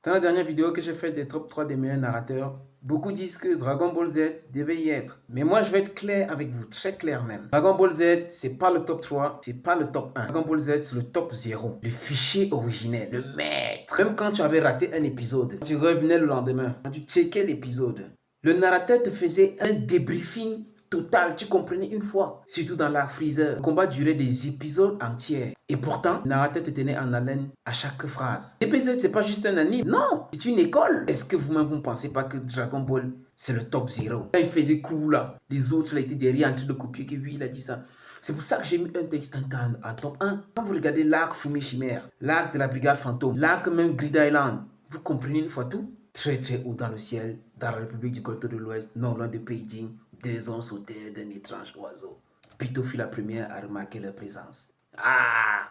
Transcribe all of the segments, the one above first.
Dans la dernière vidéo que j'ai faite des top 3 des meilleurs narrateurs, beaucoup disent que Dragon Ball Z devait y être. Mais moi, je vais être clair avec vous, très clair même. Dragon Ball Z, c'est pas le top 3, c'est pas le top 1. Dragon Ball Z, c'est le top 0. Le fichier originel, le maître. Même quand tu avais raté un épisode, tu revenais le lendemain, quand tu checkais l'épisode, le narrateur te faisait un débriefing total, tu comprenais une fois. Surtout dans l'arc Freezer, le combat durait des épisodes entiers. Et pourtant, le narrateur te tenait en haleine à chaque phrase. DBZ, c'est pas juste un anime, non, c'est une école. Est-ce que vous-même, vous ne pensez pas que Dragon Ball, c'est le top 0? Quand il faisait cool là, les autres là étaient derrière en train de copier que lui, il a dit ça. C'est pour ça que j'ai mis un texte en top 1. Quand vous regardez l'arc Fumi Chimère, l'arc de la Brigade Fantôme, l'arc même Grid Island, vous comprenez une fois tout? Très très haut dans le ciel, dans la République du Kyoto de l'Ouest, non loin de Beijing, deux hommes sautaient d'un étrange oiseau. Plutôt fut la première à remarquer leur présence. Ah,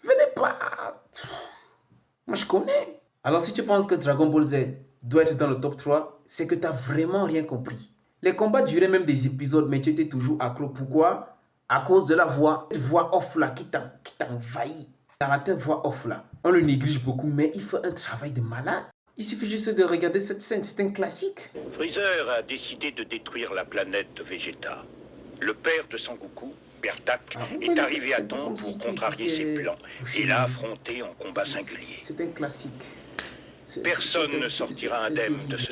venez pas. Moi je connais. Alors si tu penses que Dragon Ball Z doit être dans le top 3, c'est que tu n'as vraiment rien compris. Les combats duraient même des épisodes, mais tu étais toujours accro. Pourquoi? À cause de la voix off là qui t'envahit. Le narrateur voix off là. On le néglige beaucoup, mais il fait un travail de malade. Il suffit juste de regarder cette scène, c'est un classique. Freezer a décidé de détruire la planète Vegeta. Le père de Sangoku, Bertak, est arrivé à temps pour contrarier ses plans et l'a affronté en combat singulier. C'est un classique. Personne ne sortira indemne de ce